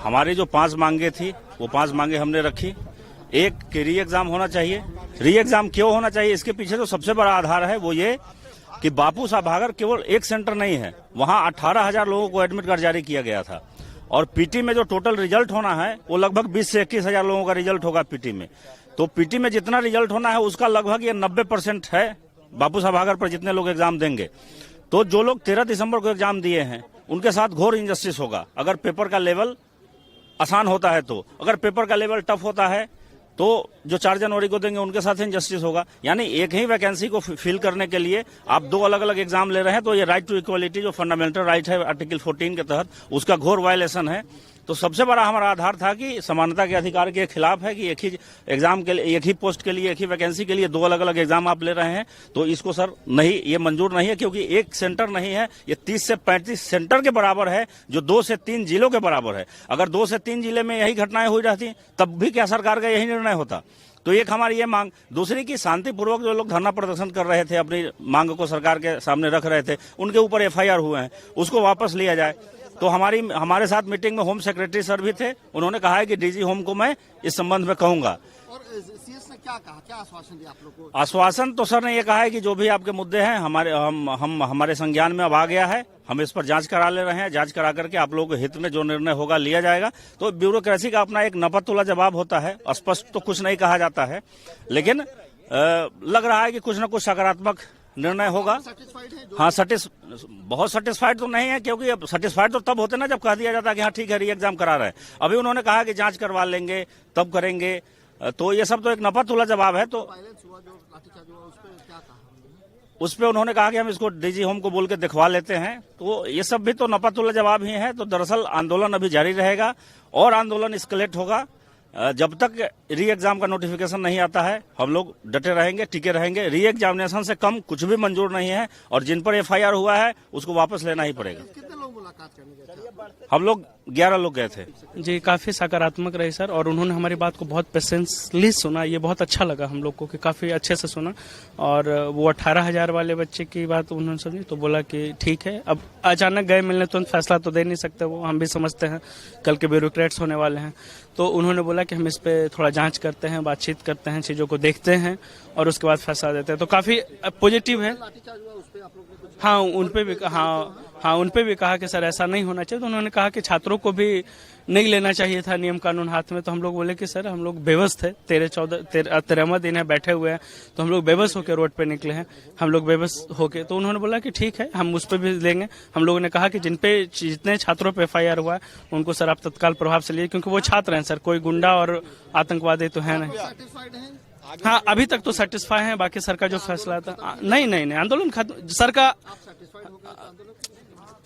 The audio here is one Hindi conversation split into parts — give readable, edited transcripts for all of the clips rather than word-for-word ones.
हमारी जो 5 मांगे थी वो 5 मांगे हमने रखी। एक कि री एग्जाम होना चाहिए। री एग्जाम क्यों होना चाहिए, इसके पीछे जो सबसे बड़ा आधार है वो ये कि बापू साहब भागर केवल एक सेंटर नहीं है, वहां 18,000 लोगों को एडमिट कार्ड जारी किया गया था। और पीटी में जो टोटल रिजल्ट होना है वो लगभग 20 से 21,000 लोगों का रिजल्ट होगा पीटी में। तो पीटी में जितना रिजल्ट होना है उसका लगभग ये 90% है बापू साहब भागर पर जितने लोग एग्जाम देंगे। तो जो लोग 13 दिसंबर को एग्जाम दिए हैं उनके साथ घोर इनजस्टिस होगा। अगर पेपर का लेवल आसान होता है तो, अगर पेपर का लेवल टफ होता है तो जो 4 जनवरी को देंगे उनके साथ इनजस्टिस होगा। यानी एक ही वैकेंसी को फिल करने के लिए आप 2 अलग अलग एग्जाम ले रहे हैं, तो ये राइट टू इक्वलिटी जो फंडामेंटल राइट है आर्टिकल 14 के तहत, उसका घोर वायलेशन है। तो सबसे बड़ा हमारा आधार था कि समानता के अधिकार के खिलाफ है कि एक ही एग्जाम के लिए, एक ही पोस्ट के लिए, एक ही वैकेंसी के लिए 2 अलग अलग एग्जाम आप ले रहे हैं, तो इसको सर नहीं, ये मंजूर नहीं है। क्योंकि एक सेंटर नहीं है, ये 30 से 35 सेंटर के बराबर है, जो 2 से 3 जिलों के बराबर है। अगर 2 से 3 जिले में यही घटनाएं हुई रहती तब भी क्या सरकार का यही निर्णय होता। तो एक हमारी ये मांग। दूसरी की शांतिपूर्वक जो लोग धरना प्रदर्शन कर रहे थे, अपनी मांग को सरकार के सामने रख रहे थे, उनके ऊपर FIR हुए हैं, उसको वापस लिया जाए। तो हमारे साथ मीटिंग में होम सेक्रेटरी सर भी थे, उन्होंने कहा है कि डीजी होम को मैं इस संबंध में कहूंगा। और CS ने क्या कहा, क्या आश्वासन दिया आप लोग को? आश्वासन तो सर ने ये कहा है कि जो भी आपके मुद्दे हैं हमारे संज्ञान में अब आ गया है, हम इस पर जांच करा ले रहे हैं, जांच करा करके आप लोगों के हित में जो निर्णय होगा लिया जाएगा। तो ब्यूरोक्रेसी का अपना एक नपतुला जवाब होता है, स्पष्ट तो कुछ नहीं कहा जाता है, लेकिन लग रहा है कि कुछ न कुछ सकारात्मक निर्णय होगा। हाँ, बहुत सेटिस्फाइड तो नहीं है, क्योंकि अब सेटिस्फाइड तो तब होते ना जब कह दिया जाता है कि हाँ ठीक है री एग्जाम करा रहे हैं। अभी उन्होंने कहा कि जांच करवा लेंगे तब करेंगे, तो ये सब तो एक नपतुला जवाब है। तो उस पर उन्होंने कहा कि हम इसको डीजी होम को बोल के दिखवा लेते हैं। तो ये सब भी तो नपतुला जवाब ही है। तो दरअसल आंदोलन अभी जारी रहेगा और आंदोलन एस्केलेट होगा। जब तक री एग्जाम का नोटिफिकेशन नहीं आता है हम लोग डटे रहेंगे, टिके रहेंगे। री एग्जामिनेशन से कम कुछ भी मंजूर नहीं है, और जिन पर FIR हुआ है उसको वापस लेना ही पड़ेगा। कितने लोग मुलाकात करने गए थे? हम लोग 11 लोग गए थे जी। काफी सकारात्मक रहे सर, और उन्होंने हमारी बात को बहुत पेशेंसली सुना। ये बहुत अच्छा लगा हम लोग को कि काफी अच्छे से सुना। और वो 18,000 वाले बच्चे की बात उन्होंने सुनी तो बोला कि ठीक है। अब अचानक गए मिलने तो फैसला तो दे नहीं सकते, वो हम भी समझते हैं, कल के ब्यूरोक्रेट्स होने वाले हैं। तो उन्होंने बोला कि हम इस पे थोड़ा जांच करते हैं, बातचीत करते हैं, चीजों को देखते हैं और उसके बाद फैसला देते हैं। तो काफी पॉजिटिव है। हाँ, उन पे भी कहा कि सर ऐसा नहीं होना चाहिए। तो उन्होंने कहा कि छात्रों को भी नहीं लेना चाहिए था नियम कानून हाथ में। तो हम लोग बोले कि सर हम लोग बेबस थे, 13वां दिन है, बैठे हुए हैं, तो हम लोग बेबस होकर रोड पे निकले हैं, हम लोग बेबस होके। तो उन्होंने बोला कि ठीक है, हम उस पर भी लेंगे। हम लोगों ने कहा कि जितने छात्रों पे FIR हुआ है उनको सर आप तत्काल प्रभाव से लिए, क्योंकि वो छात्र हैं सर, कोई गुंडा और आतंकवादी तो है नहीं। हाँ, अभी तक तो सेटिस्फाई है। बाकी सर का जो फैसला था, नहीं, आंदोलन खत्म सर का,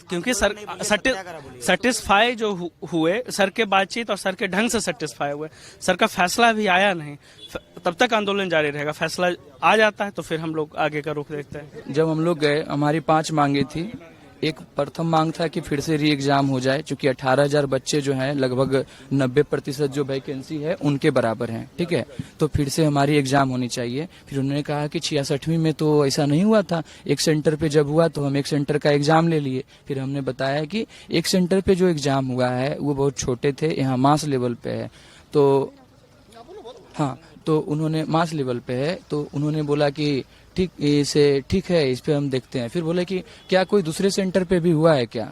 क्योंकि सर सेटिस्फाई जो हुए सर के बातचीत और सर के ढंग से सेटिस्फाई हुए। सर का फैसला अभी आया नहीं, तब तक आंदोलन जारी रहेगा। फैसला आ जाता है तो फिर हम लोग आगे का रुख देखते हैं। जब हम लोग गए, हमारी 5 मांगे थी। एक प्रथम मांग था कि फिर से री एग्जाम हो जाए, क्योंकि 18,000 बच्चे जो हैं लगभग 90% जो वैकेंसी है उनके बराबर हैं, ठीक है। तो फिर से हमारी एग्जाम होनी चाहिए। फिर उन्होंने कहा कि 66वीं में तो ऐसा नहीं हुआ था, एक सेंटर पे जब हुआ तो हम एक सेंटर का एग्जाम ले लिए। फिर हमने बताया कि एक सेंटर पे जो एग्जाम हुआ है वो बहुत छोटे थे, यहाँ मास लेवल पे है। तो हाँ, तो उन्होंने मास लेवल पे है, तो उन्होंने बोला कि ठीक है, इस पे हम देखते हैं। फिर बोले कि क्या कोई दूसरे सेंटर पे भी हुआ है क्या?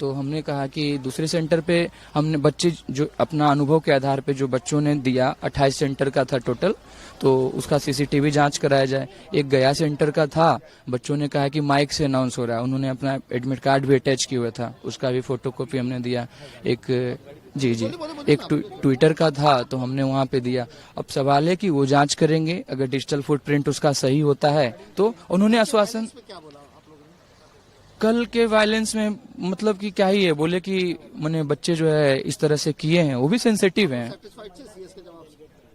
तो हमने कहा कि दूसरे सेंटर पे हमने बच्चे जो अपना अनुभव के आधार पे जो बच्चों ने दिया, 28 सेंटर का था टोटल, तो उसका CCTV जांच कराया जाए। एक गया सेंटर का था, बच्चों ने कहा कि माइक से अनाउंस हो रहा है, उन्होंने अपना एडमिट कार्ड भी अटैच किया हुआ था, उसका भी फोटोकॉपी हमने दिया। एक एक ट्विटर का था तो हमने वहाँ पे दिया। अब सवाल है कि वो जांच करेंगे, अगर डिजिटल फुटप्रिंट उसका सही होता है तो उन्होंने आश्वासन। कल के वायलेंस में मतलब कि क्या ही है, बोले कि मैंने बच्चे जो है इस तरह से किए हैं, वो भी सेंसिटिव हैं।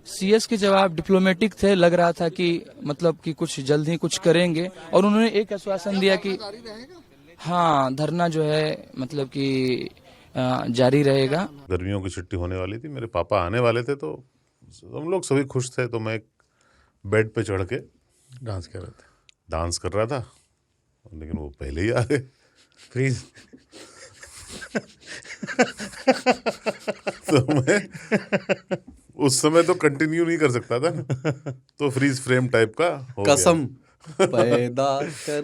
CS के जवाब डिप्लोमेटिक थे, लग रहा था कि मतलब कि कुछ जल्द ही कुछ करेंगे। और उन्होंने एक आश्वासन दिया कि हाँ, धरना जो है मतलब कि जारी रहेगा। गर्मियों की छुट्टी होने वाली थी, मेरे पापा आने वाले थे, तो हम लोग सभी खुश थे। तो मैं एक बेड पे चढ़ के डांस कर रहा था, लेकिन वो पहले ही आ गए। प्लीज तो मैं उस समय तो कंटिन्यू नहीं कर सकता था ना, तो फ्रीज फ्रेम टाइप का हो गया। कसम पैदा कर